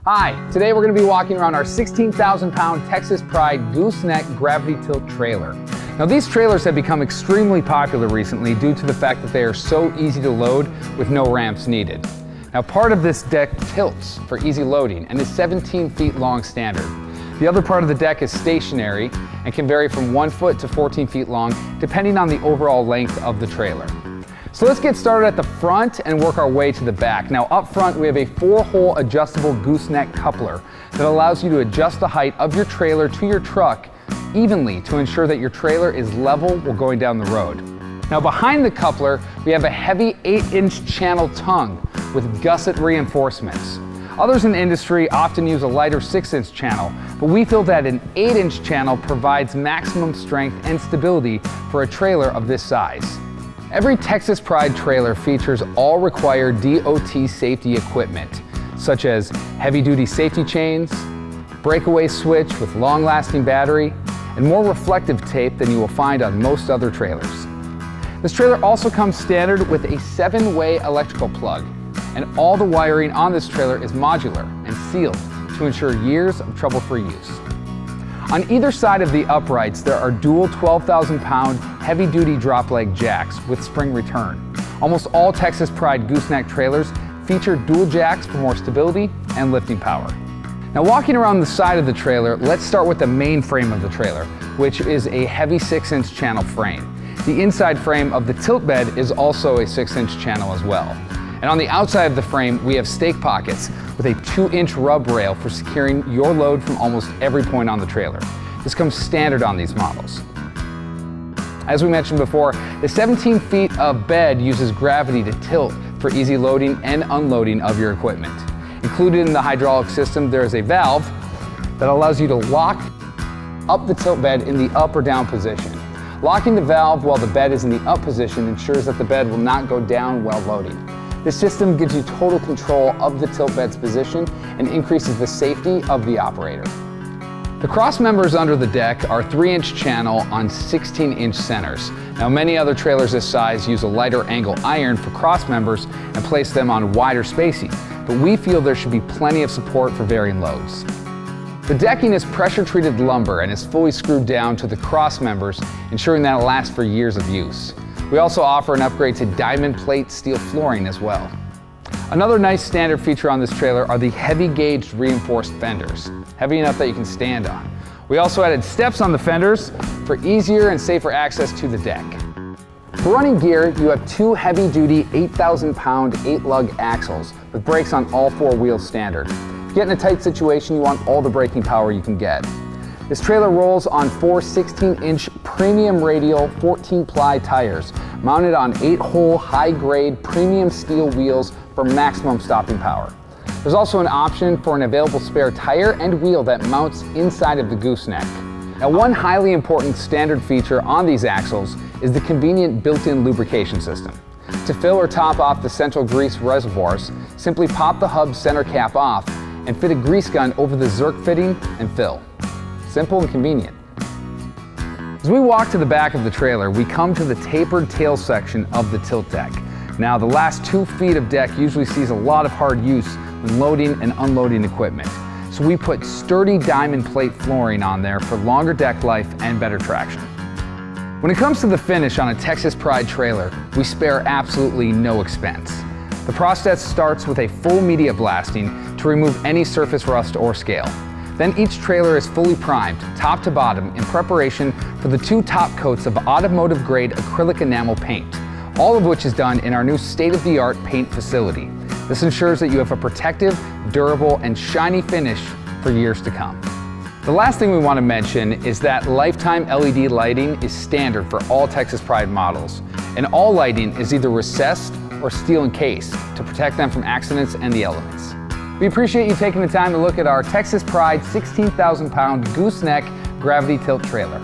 Hi, today we're going to be walking around our 16,000-pound Texas Pride Gooseneck Gravity Tilt trailer. Now these trailers have become extremely popular recently due to the fact that they are so easy to load with no ramps needed. Now part of this deck tilts for easy loading and is 17 feet long standard. The other part of the deck is stationary and can vary from 1 foot to 14 feet long depending on the overall length of the trailer. So let's get started at the front and work our way to the back. Now up front we have a 4-hole adjustable gooseneck coupler that allows you to adjust the height of your trailer to your truck evenly to ensure that your trailer is level while going down the road. Now behind the coupler we have a heavy 8-inch channel tongue with gusset reinforcements. Others in the industry often use a lighter 6-inch channel, but we feel that an 8-inch channel provides maximum strength and stability for a trailer of this size. Every Texas Pride trailer features all required DOT safety equipment, such as heavy-duty safety chains, breakaway switch with long-lasting battery, and more reflective tape than you will find on most other trailers. This trailer also comes standard with a 7-way electrical plug, and all the wiring on this trailer is modular and sealed to ensure years of trouble-free use. On either side of the uprights, there are dual 12,000-pound heavy-duty drop leg jacks with spring return. Almost all Texas Pride gooseneck trailers feature dual jacks for more stability and lifting power. Now walking around the side of the trailer, let's start with the main frame of the trailer, which is a heavy 6-inch channel frame. The inside frame of the tilt bed is also a 6-inch channel as well. And on the outside of the frame, we have stake pockets with a 2-inch rub rail for securing your load from almost every point on the trailer. This comes standard on these models. As we mentioned before, the 17 feet of bed uses gravity to tilt for easy loading and unloading of your equipment. Included in the hydraulic system, there is a valve that allows you to lock up the tilt bed in the up or down position. Locking the valve while the bed is in the up position ensures that the bed will not go down while loading. This system gives you total control of the tilt bed's position and increases the safety of the operator. The cross members under the deck are 3-inch channel on 16-inch centers. Now many other trailers this size use a lighter angle iron for cross members and place them on wider spacing, but we feel there should be plenty of support for varying loads. The decking is pressure-treated lumber and is fully screwed down to the cross members, ensuring that it lasts for years of use. We also offer an upgrade to diamond plate steel flooring as well. Another nice standard feature on this trailer are the heavy gauged reinforced fenders, heavy enough that you can stand on. We also added steps on the fenders for easier and safer access to the deck. For running gear, you have 2 heavy-duty 8,000-pound 8-lug axles with brakes on all 4 wheels standard. If you get in a tight situation, you want all the braking power you can get. This trailer rolls on 4 16-inch premium radial 14-ply tires mounted on 8-hole high-grade premium steel wheels for maximum stopping power. There's also an option for an available spare tire and wheel that mounts inside of the gooseneck. Now one highly important standard feature on these axles is the convenient built-in lubrication system. To fill or top off the central grease reservoirs, simply pop the hub center cap off and fit a grease gun over the Zerk fitting and fill. Simple and convenient. As we walk to the back of the trailer, we come to the tapered tail section of the tilt deck. Now, the last 2 feet of deck usually sees a lot of hard use when loading and unloading equipment. So we put sturdy diamond plate flooring on there for longer deck life and better traction. When it comes to the finish on a Texas Pride trailer, we spare absolutely no expense. The process starts with a full media blasting to remove any surface rust or scale. Then each trailer is fully primed, top to bottom, in preparation for the 2 top coats of automotive-grade acrylic enamel paint, all of which is done in our new state-of-the-art paint facility. This ensures that you have a protective, durable, and shiny finish for years to come. The last thing we want to mention is that lifetime LED lighting is standard for all Texas Pride models, and all lighting is either recessed or steel encased to protect them from accidents and the elements. We appreciate you taking the time to look at our Texas Pride 16,000-pound Gooseneck Gravity Tilt trailer.